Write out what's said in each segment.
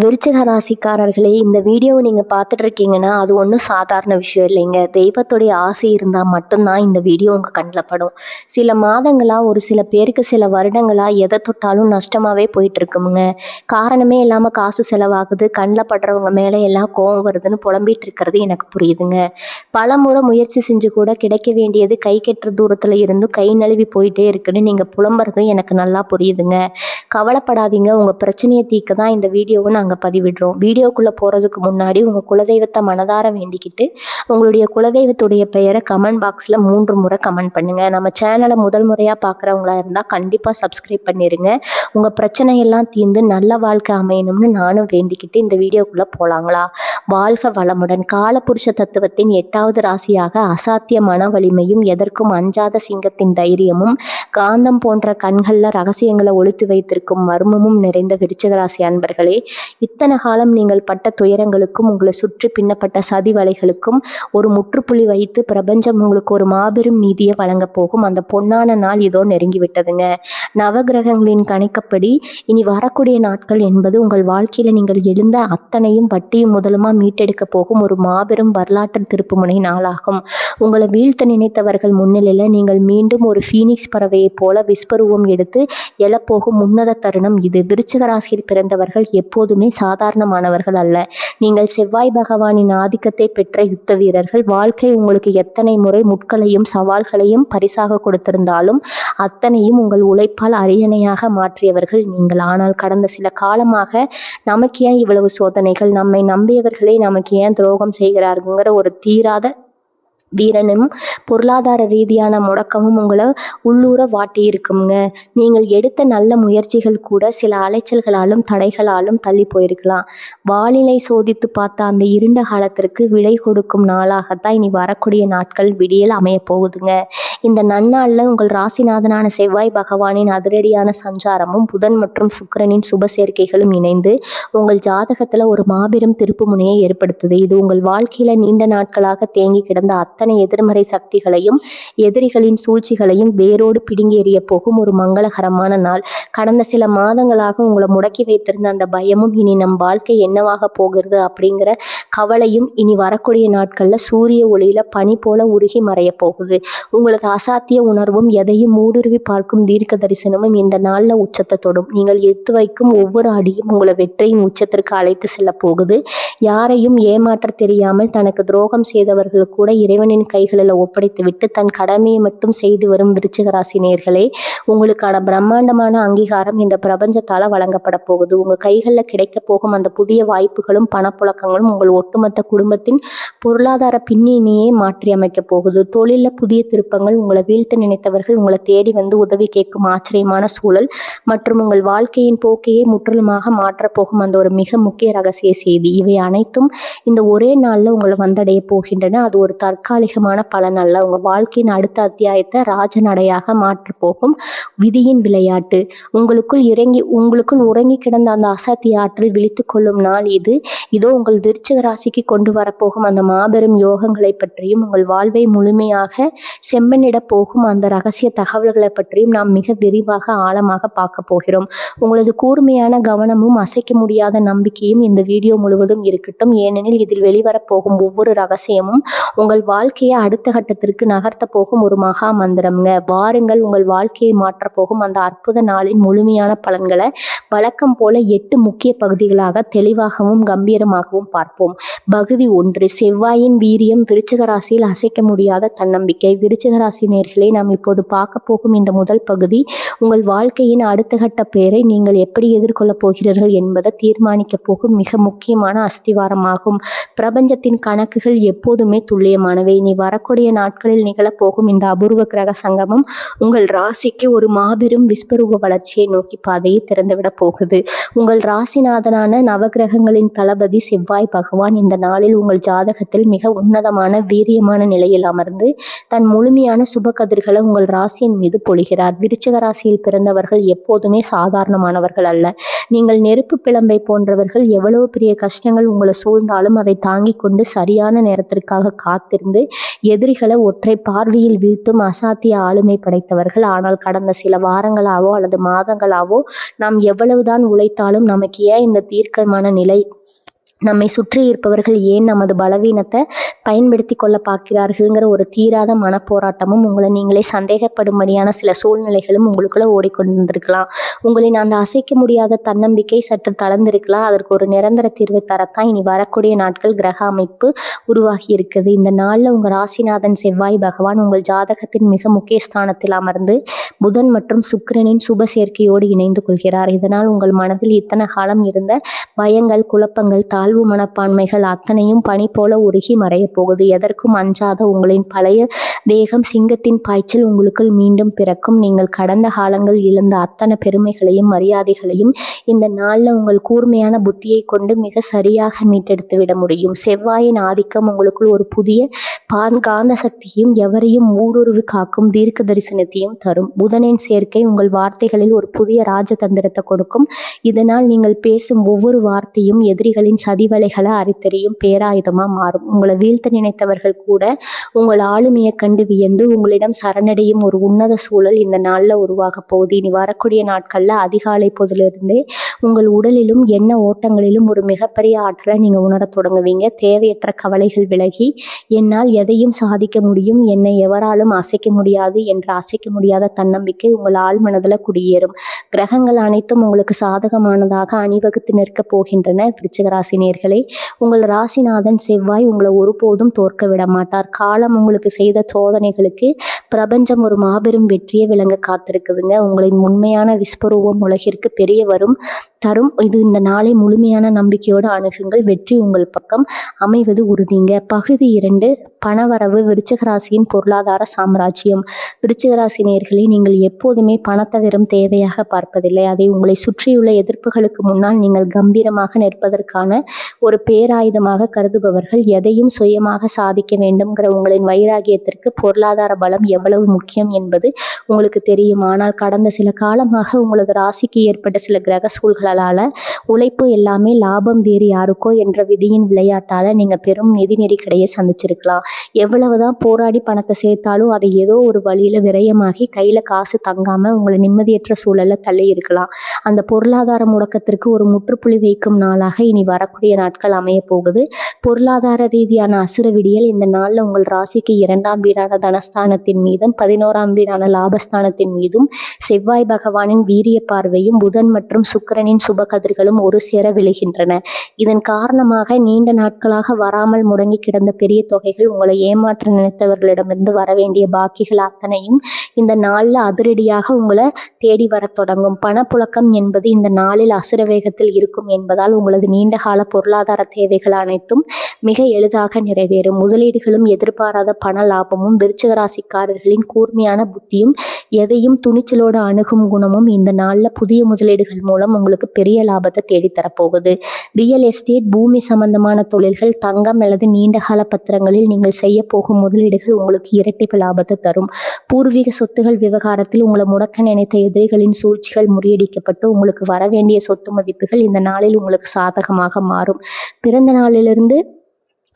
விருச்சிக ராசிக்காரர்களே, இந்த வீடியோவை நீங்கள் பார்த்துட்டு இருக்கீங்கன்னா அது ஒன்றும் சாதாரண விஷயம் இல்லைங்க. தெய்வத்துடைய ஆசை இருந்தால் மட்டும்தான் இந்த வீடியோ உங்கள் கண்ணில் படும். சில மாதங்களாக, ஒரு சில பேருக்கு சில வருடங்களாக எதை தொட்டாலும் நஷ்டமாகவே போயிட்டுருக்குமுங்க. காரணமே இல்லாமல் காசு செலவாகுது, கண்ணில் படுறவங்க மேலே எல்லாம் கோவம் வருதுன்னு புலம்பிகிட்டு இருக்கிறது எனக்கு புரியுதுங்க. பல முறை முயற்சி செஞ்சு கூட கிடைக்க வேண்டியது கை கெட்டுற தூரத்தில் இருந்தும் கை நழுவி போயிட்டே இருக்குன்னு நீங்கள் புலம்புறதும் எனக்கு நல்லா புரியுதுங்க. கவலைப்படாதீங்க, உங்கள் பிரச்சனையை தீர்க்க தான் இந்த வீடியோவை நாங்கள் பதிவிடுறோம். வீடியோக்குள்ளே போகிறதுக்கு முன்னாடி உங்கள் குலதெய்வத்தை மனதார வேண்டிக்கிட்டு உங்களுடைய குலதெய்வத்துடைய பெயரை கமெண்ட் பாக்ஸில் 3 முறை கமெண்ட் பண்ணுங்கள். நம்ம சேனலை முதல் முறையாக பார்க்குறவங்களா இருந்தால் கண்டிப்பாக சப்ஸ்கிரைப் பண்ணிடுங்க. உங்கள் பிரச்சனையெல்லாம் தீர்ந்து நல்ல வாழ்க்கை அமையணும்னு நானும் வேண்டிக்கிட்டு இந்த வீடியோக்குள்ளே போகலாங்களா? வாழ்க வளமுடன். காலபுருஷ தத்துவத்தின் 8வது ராசியாக அசாத்திய மன வலிமையும் எதற்கும் அஞ்சாத சிங்கத்தின் தைரியமும் காந்தம் போன்ற கண்களில் ரகசியங்களை ஒளித்து வைத்திருக்கும் மர்மமும் நிறைந்த விருச்சிக ராசி அன்பர்களே, இத்தனை காலம் நீங்கள் பட்ட துயரங்களுக்கும் உங்களை சுற்றி பின்னப்பட்ட சதி வலைகளுக்கும் ஒரு முற்றுப்புள்ளி வைத்து பிரபஞ்சம் உங்களுக்கு ஒரு மாபெரும் நீதியை வழங்க போகும் அந்த பொன்னான நாள் இதோ நெருங்கிவிட்டதுங்க. நவகிரகங்களின் கணிக்கப்படி இனி வரக்கூடிய நாட்கள் என்பது உங்கள் வாழ்க்கையில் நீங்கள் எழுந்த அத்தனையும் வட்டியும் முதலுமா மீட்டெடுக்க போகும் ஒரு மாபெரும் வரலாற்று திருப்புமுனை நாளாகும். உங்களை வீழ்த்த நினைத்தவர்கள் முன்னிலையில் நீங்கள் மீண்டும் ஒரு ஃபீனிக்ஸ் பறவையைப் போல விஸ்வரூபம் எடுத்து எழப்போகும் உன்னத தருணம் இது. விருச்சிக ராசியில் பிறந்தவர்கள் எப்போதுமே சாதாரணமானவர்கள் அல்ல. நீங்கள் செவ்வாய் பகவானின் ஆதிக்கத்தை பெற்ற யுத்த வீரர்கள். வாழ்க்கை உங்களுக்கு எத்தனை முறை முட்களையும் சவால்களையும் பரிசாக கொடுத்திருந்தாலும் அத்தனையும் உங்கள் உழைப்பால் அரியணையாக மாற்றியவர்கள் நீங்கள். ஆனால் கடந்த சில காலமாக நமக்கு ஏன் இவ்வளவு சோதனைகள், நம்மை நம்பியவர்களே நமக்கு ஏன் துரோகம் செய்கிறாருங்கிற ஒரு தீராத வீரனும் பொருளாதார ரீதியான முடக்கமும் உங்களை உள்ளூர வாட்டி இருக்குங்க. நீங்கள் எடுத்த நல்ல முயற்சிகள் கூட சில அலைச்சல்களாலும் தடைகளாலும் தள்ளி போயிருக்கலாம். வாளிலை சோதித்து பார்த்த அந்த இருண்ட காலத்திற்கு விடை கொடுக்கும் நாளாகத்தான் இனி வரக்கூடிய நாட்கள் விடியல் அமைய போகுதுங்க. இந்த நன்னாளில் உங்கள் ராசிநாதனான செவ்வாய் பகவானின் அதிரடியான சஞ்சாரமும் புதன் மற்றும் சுக்கிரனின் சுப சேர்க்கைகளும் இணைந்து உங்கள் ஜாதகத்தில் ஒரு மாபெரும் திருப்பு முனையை ஏற்படுத்துது. இது உங்கள் வாழ்க்கையில் நீண்ட நாட்களாக தேங்கி கிடந்த அத்தனை எதிர்மறை சக்திகளையும் எதிரிகளின் சூழ்ச்சிகளையும் வேரோடு பிடுங்கி எறிய போகும் ஒரு மங்களகரமான நாள். கடந்த சில மாதங்களாக உங்களை முடக்கி வைத்திருந்த அந்த பயமும் இனி நம் வாழ்க்கை என்னவாக போகிறது அப்படிங்கிற கவலையும் இனி வரக்கூடிய நாட்களில் சூரிய ஒளியில பனி போல உருகி மறைய போகுது. உங்களது அசாத்திய உணர்வும் எதையும் ஊடுருவி பார்க்கும் தீர்க்க தரிசனமும் இந்த நாளில் உச்சத்தை தொடும். நீங்கள் எடுத்து வைக்கும் ஒவ்வொரு அடியும் உங்களை வெற்றியின் உச்சத்திற்கு அழைத்து செல்ல போகுது. யாரையும் ஏமாற்ற தெரியாமல் தனக்கு துரோகம் செய்தவர்கள் கூட இறைவனின் கைகளில் ஒப்படைத்துவிட்டு தன் கடமையை மட்டும் செய்து வரும் விருச்சிக ராசி நேயர்களே, உங்களுக்கான பிரம்மாண்டமான அங்கீகாரம் இந்த பிரபஞ்சத்தால் வழங்கப்பட போகுது. உங்கள் கைகளில் கிடைக்க போகும் அந்த புதிய வாய்ப்புகளும் பணப்புழக்கங்களும் உங்கள் ஒட்டுமொத்த குடும்பத்தின் பொருளாதார பின்னணியை மாற்றி அமைக்க போகுது. தொழிலில் புதிய திருப்பங்கள், உங்களை வீழ்த்த நினைத்தவர்கள் உங்களை தேடி வந்து உதவி கேட்கும் ஆச்சரியமான சூழல் மற்றும் உங்கள் வாழ்க்கையின் போக்கையே முற்றிலுமாக மாற்றப்போகும் அந்த ஒரு மிக முக்கிய ரகசிய செய்தி, இவை அனைத்தும் இந்த ஒரே நாளில் உங்களை வந்தடைய போகின்றன. அது ஒரு தற்காலிகமான பலன் அல்ல. உங்கள் வாழ்க்கையின் அடுத்த அத்தியாயத்தை ராஜநடையாக மாற்றப் போகும் விதியின் விளையாட்டு. உங்களுக்குள் உறங்கி கிடந்த அந்த அசத்திய ஆற்றல் விழித்து கொள்ளும் நாள் இது. இதோ உங்கள் விருச்சிக ராசிக்கு கொண்டு வரப்போகும் அந்த மாபெரும் யோகங்களை பற்றியும் உங்கள் வாழ்வை முழுமையாக செம்மனிட போகும் அந்த ரகசிய தகவல்களை பற்றியும் நாம் மிக விரிவாக ஆழமாக பார்க்க போகிறோம். உங்களது கூர்மையான கவனமும் அசைக்க முடியாத நம்பிக்கையும் இந்த வீடியோ முழுவதும் இருக்கட்டும். ஏனெனில் இதில் வெளிவரப்போகும் ஒவ்வொரு ரகசியமும் உங்கள் வாழ்க்கையை அடுத்த கட்டத்திற்கு நகர்த்த போகும் ஒரு மகா மந்திரம்ங்க. வாருங்கள், உங்கள் வாழ்க்கையை மாற்றப் போகும் அந்த அற்புத நாளின் முழுமையான பலன்களை வழக்கம் போல 8 முக்கிய பகுதிகளாக தெளிவாகவும் கம்பீரமாகவும் பார்ப்போம். பகுதி 1, செவ்வாயின் வீரியம், விருச்சிக ராசியில் அசைக்க முடியாத தன்னம்பிக்கை. விருச்சிக ராசி நேயர்களே, நாம் இப்போது பார்க்க போகும் இந்த முதல் பகுதி உங்கள் வாழ்க்கையின் அடுத்த கட்ட பெயரை நீங்கள் எப்படி எதிர்கொள்ளப் போகிறீர்கள் என்பதை தீர்மானிக்க போகும் மிக முக்கியமான அஸ்திவாரமாகும். பிரபஞ்சத்தின் கணக்குகள் எப்போதுமே துல்லியமானவை. இனி வரக்கூடிய நாட்களில் நிகழப்போகும் இந்த அபூர்வ கிரக சங்கமம் உங்கள் ராசிக்கு ஒரு மாபெரும் விஸ்வரூப வளர்ச்சியை நோக்கி பாதையை திறந்துவிட போகுது. உங்கள் ராசிநாதனான நவகிரகங்களின் தளபதி செவ்வாய் பகவான் இந்த நாளில் உங்கள் ஜாதகத்தில் மிக உன்னதமான வீரியமான நிலையில் அமர்ந்து தன் முழுமையான சுப கதிர்களை உங்கள் ராசியின் மீது பொழிகிறார். விருச்சிக ராசியில் பிறந்தவர்கள் எப்போதுமே சாதாரணமானவர்கள் அல்ல. நீங்கள் நெருப்பு பிளம்பை போன்றவர்கள். எவ்வளவு பெரிய கஷ்டங்கள் உங்களை சூழ்ந்தாலும் அதை தாங்கிக் கொண்டு சரியான நேரத்திற்காக காத்திருந்து எதிரிகளை ஒற்றை பார்வையில் வீழ்த்தும் அசாத்திய ஆளுமை படைத்தவர்கள். ஆனால் கடந்த சில வாரங்களாவோ அல்லது மாதங்களாவோ நாம் எவ்வளவுதான் உழைத்தாலும் நமக்கு ஏன் இந்த தீர்க்கமான நிலை, நம்மை சுற்றி இருப்பவர்கள் ஏன் நமது பலவீனத்தை பயன்படுத்தி கொள்ள பார்க்கிறார்கள்ங்கிற ஒரு தீராத மனப்போராட்டமும் உங்களை நீங்களே சந்தேகப்படும்படியான சில சூழ்நிலைகளும் உங்களுக்குள்ள ஓடிக்கொண்டிருக்கலாம். உங்களின் அந்த அசைக்க முடியாத தன்னம்பிக்கை சற்று தளர்ந்திருக்கலாம். அதற்கு ஒரு நிரந்தர தீர்வை தரத்தான் இனி வரக்கூடிய நாட்கள் கிரக அமைப்பு உருவாகி இருக்குது. இந்த நாளில் உங்கள் ராசிநாதன் செவ்வாய் பகவான் உங்கள் ஜாதகத்தின் மிக முக்கிய ஸ்தானத்தில் அமர்ந்து புதன் மற்றும் சுக்கிரனின் சுப சேர்க்கையோடு இணைந்து கொள்கிறார். இதனால் உங்கள் மனதில் இத்தனை காலம் இருந்த பயங்கள், குழப்பங்கள், தாழ்வு மனப்பான்மைகள் அத்தனையும் பனி போல உருகி மறைய போகுது. எதற்கும் அஞ்சாத உங்களின் பழைய தேகம் சிங்கத்தின் பாய்ச்சல் உங்களுக்குள் மீண்டும் பிறக்கும். நீங்கள் கடந்த காலங்கள் இழந்த அத்தனை பெருமைகளையும் மரியாதைகளையும் இந்த நாளில் உங்கள் கூர்மையான புத்தியை கொண்டு மிக சரியாக மீட்டெடுத்து விட முடியும். செவ்வாயின் ஆதிக்கம் உங்களுக்குள் ஒரு புதிய காந்த சக்தியையும் எவரையும் ஊடுருவி காக்கும் தீர்க்க தரிசனத்தையும் தரும். புதனின் சேர்க்கை உங்கள் வார்த்தைகளில் ஒரு புதிய ராஜதந்திரத்தை கொடுக்கும். இதனால் நீங்கள் பேசும் ஒவ்வொரு வார்த்தையும் எதிரிகளின் சதிவலைகளை அரித்தெறியும் பேராயுதமா மாறும். உங்களை வீழ்த்த நினைத்தவர்கள் கூட உங்கள் ஆளுமையை கண்டு வியந்து உங்களிடம் சரணடையும் ஒரு உன்னத சூழல் இந்த நாளில் உருவாக போகுது. இனி வரக்கூடிய நாட்களில் அதிகாலை பொழுதிலிருந்தே உங்கள் உடலிலும் எண்ண ஓட்டங்களிலும் ஒரு மிகப்பெரிய ஆற்றலை நீங்கள் உணரத் தொடங்குவீங்க. தேவையற்ற கவலைகள் விலகி என்னால் எதையும் சாதிக்க முடியும், என்னை எவராலும் அசைக்க முடியாது என்ற அசைக்க முடியாத தன்னம்பிக்கை உங்கள் ஆழ்மனதில் குடியேறும். கிரகங்கள் அனைத்தும் உங்களுக்கு சாதகமானதாக அணிவகுத்து நிற்கப் போகின்றன. விருச்சிக ராசி நேயர்களே, உங்கள் ராசிநாதன் செவ்வாய் உங்களை ஒருபோதும் தோற்க விட மாட்டார். காலம் உங்களுக்கு செய்த சோதனைகளுக்கு பிரபஞ்சம் ஒரு மாபெரும் வெற்றியை விளங்க காத்திருக்குதுங்க. உங்களின் உண்மையான விஸ்வரூபம் உலகிற்கு பெரிய தரும். இது இந்த நாளை முழுமையான நம்பிக்கையோடு அணுகுங்கள். வெற்றி உங்கள் பக்கம் அமைவது உறுதிங்க. பகுதி 2, பணவரவு. விருச்சிக ராசியின் பொருளாதார சாம்ராஜ்யம். விருச்சிக ராசி நேயர்களே, நீங்கள் எப்போதுமே பணத்தை வெறும் தேவையாக பார்ப்பதில்லை. அதை உங்களை சுற்றியுள்ள எதிர்ப்புகளுக்கு முன்னால் நீங்கள் கம்பீரமாக நிற்பதற்கான ஒரு பேராயுதமாக கருதுபவர்கள். எதையும் சுயமாக சாதிக்க வேண்டும்ங்கிற உங்களின் வைராகியத்திற்கு பொருளாதார பலம் எவ்வளவு முக்கியம் என்பது உங்களுக்கு தெரியும். ஆனால் கடந்த சில காலமாக உங்களது ராசிக்கு ஏற்பட்ட சில கிரக சூழ்களால் உழைப்பு எல்லாமே லாபம் வேறு யாருக்கோ என்ற விதியின் விளையாட்டால நீங்க பெரும் நிதி நெருக்கடியை சந்திச்சிருக்கலாம். எவ்வளவுதான் போராடி பணத்தை சேர்த்தாலும் அதை ஏதோ ஒரு வழியில விரயமாகி கையில காசு தங்காம உங்களை நிம்மதியற்ற சூழல்ல தள்ளி இருக்கலாம். அந்த பொருளாதார முடக்கத்திற்கு ஒரு முற்றுப்புள்ளி வைக்கும் நாளாக இனி வரக்கூடிய நாட்கள் அமைய போகுது. பொருளாதார ரீதியான அசுர விடியல் இந்த நாளில் உங்கள் ராசிக்கு 2ஆம் வீடான தனஸ்தானத்தின் மீதும் 11ஆம் வீடான லாபஸ்தானத்தின் மீதும் செவ்வாய் பகவானின் வீரிய பார்வையும் புதன் மற்றும் சுக்கிரனின் சுப கதிர்களும் ஒரு சேர விழுகின்றன. இதன் காரணமாக நீண்ட நாட்களாக வராமல் முடங்கி கிடந்த பெரிய தொகைகள், உங்களை ஏமாற்ற நினைத்தவர்களிடமிருந்து வர வேண்டிய பாக்கிகள் அத்தனையும் இந்த நாளில் அதிரடியாக உங்களை தேடி வர தொடங்கும். பணப்புழக்கம் என்பது இந்த நாளில் அசுர வேகத்தில் இருக்கும் என்பதால் உங்களது நீண்டகால பொருளாதார தேவைகள் அனைத்தும் மிக எளிதாக நிறைவேறும். முதலீடுகளும் எதிர்பாராத பண லாபமும் விருச்சிக ராசிக்காரர்களின் கூர்மையான புத்தியும் எதையும் துணிச்சலோடு அணுகும் குணமும் இந்த நாளில் புதிய முதலீடுகள் மூலம் உங்களுக்கு பெரிய லாபத்தை தேடித்தரப்போகுது. ரியல் எஸ்டேட், பூமி சம்பந்தமான தொழில்கள், தங்கம் அல்லது நீண்டகால பத்திரங்களில் நீங்கள் செய்ய போகும் முதலீடுகள் உங்களுக்கு இரட்டிப்பு லாபத்தை தரும். பூர்வீக சொத்துகள் விவகாரத்தில் உங்களை முடக்க நினைத்த எதிரிகளின் சூழ்ச்சிகள் முறியடிக்கப்பட்டு உங்களுக்கு வர வேண்டிய சொத்து மதிப்புகள் இந்த நாளில் உங்களுக்கு சாதகமாக மாறும். பிறந்த நாளிலிருந்து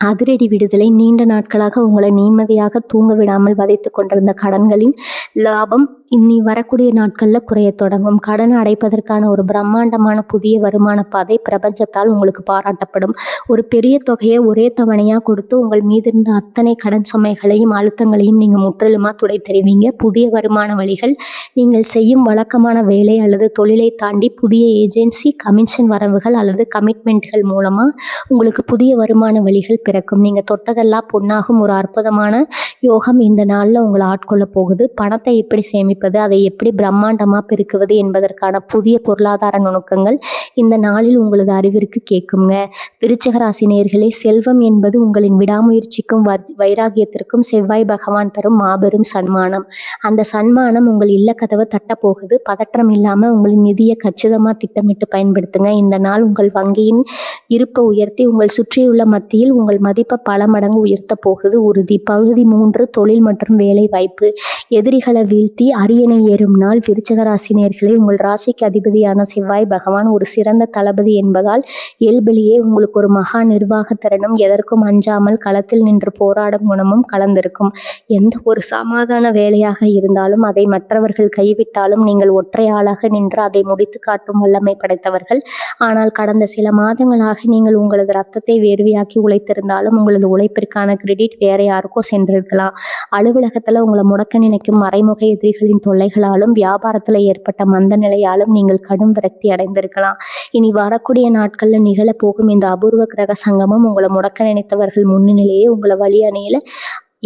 அதிரடி விடுதலை. நீண்ட நாட்களாக உங்களை நிம்மதியாக தூங்க விடாமல் வதைத்து கொண்டிருந்த கடன்களின் லாபம் இனி வரக்கூடிய நாட்களில் குறைய தொடங்கும். கடனை அடைப்பதற்கான ஒரு பிரம்மாண்டமான புதிய வருமான பாதை பிரபஞ்சத்தால் உங்களுக்கு பாராட்டப்படும். ஒரு பெரிய தொகையை ஒரே தவணையாக கொடுத்து உங்கள் மீது இருந்த அத்தனை கடன் சுமைகளையும் அழுத்தங்களையும் நீங்கள் முற்றிலுமாக துடை தெரிவிங்க. புதிய வருமான வழிகள், நீங்கள் செய்யும் வழக்கமான வேலை அல்லது தொழிலை தாண்டி புதிய ஏஜென்சி, கமிஷன் வரவுகள் அல்லது கமிட்மெண்ட்கள் மூலமாக உங்களுக்கு புதிய வருமான வழிகள் பிறக்கும். நீங்கள் தொட்டதெல்லாம் பொன்னாகும் ஒரு அற்புதமான யோகம் இந்த நாளில் உங்களை ஆட்கொள்ள போகுது. பணத்தை எப்படி சேமிப்பது, அதை எப்படி பிரம்மாண்டமாக பெருக்குவது என்பதற்கான புதிய பொருளாதார நுணுக்கங்கள் இந்த நாளில் உங்களது அறிவிற்கு கேட்குங்க. விருச்சிக ராசி நேயர்களே, செல்வம் என்பது உங்களின் விடாமுயற்சிக்கும் வைராகியத்திற்கும் செவ்வாய் பகவான் தரும் மாபெரும் சன்மானம். அந்த சன்மானம் உங்கள் இல்லக்கதவை தட்டப்போகுது. பதற்றம் இல்லாமல் உங்களின் நிதியை கச்சிதமாக திட்டமிட்டு பயன்படுத்துங்க. இந்த நாள் உங்கள் வங்கியின் இருப்பை உயர்த்தி உங்கள் சுற்றியுள்ள மத்தியில் உங்கள் மதிப்பை பல மடங்கு உயர்த்த போகுது உறுதி. பகுதி 3, தொழில் மற்றும் வேலை வாய்ப்பு. எதிரிகளை வீழ்த்தி அரியணை ஏறும் நாள். விருச்சிக ராசி நேயர்களே, உங்கள் ராசிக்கு அதிபதியான செவ்வாய் பகவான் ஒரு சிறந்த தளபதி என்பதால் இயல்பிலேயே உங்களுக்கு ஒரு மகா நிர்வாக திறனும் எதற்கும் அஞ்சாமல் களத்தில் நின்று போராடும் குணமும் கலந்திருக்கும். எந்த ஒரு சமாதான வேலையாக இருந்தாலும் அதை மற்றவர்கள் கைவிட்டாலும் நீங்கள் ஒற்றை ஆளாக நின்று அதை முடித்து காட்டும் வல்லமை படைத்தவர்கள். ஆனால் கடந்த சில மாதங்களாக நீங்கள் உங்களது ரத்தத்தை வேர்வையாக்கி உழைத்திருந்தாலும் உங்களது உழைப்பிற்கான கிரெடிட் வேற யாருக்கோ சென்றிருக்கலாம். அலுவலகத்துல உங்களை முடக்க நினைக்கும் மறைமுக எதிரிகளின் தொல்லைகளாலும் வியாபாரத்துல ஏற்பட்ட மந்த நிலையாலும் நீங்கள் கடும் விரக்தி அடைந்திருக்கலாம். இனி வரக்கூடிய நாட்கள்ல நிகழப்போகும் இந்த அபூர்வ கிரக சங்கமம் உங்களை முடக்க நினைத்தவர்கள் முன்னிலையே உங்களை வழி அணியில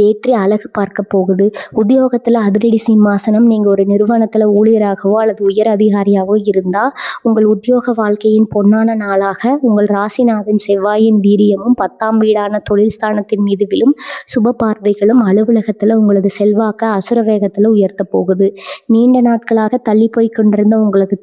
ஏற்றி அழகு பார்க்க போகுது. உத்தியோகத்துல அதிரடி சிம்மாசனம். நீங்க ஒரு நிறுவனத்துல ஊழியராகவோ அல்லது உயர் அதிகாரியாவோ இருந்தா உங்கள் உத்தியோக வாழ்க்கையின் பொன்னான நாளாக உங்கள் ராசிநாதன் செவ்வாயின் வீரியமும் 10ஆம் வீடான தொழில் ஸ்தானத்தின் மீது விழும் சுப பார்வைகளும் அலுவலகத்துல உங்களது செல்வாக்க அசுர வேகத்துல உயர்த்த போகுது. நீண்ட நாட்களாக தள்ளி போய் கொண்டிருந்த உங்களது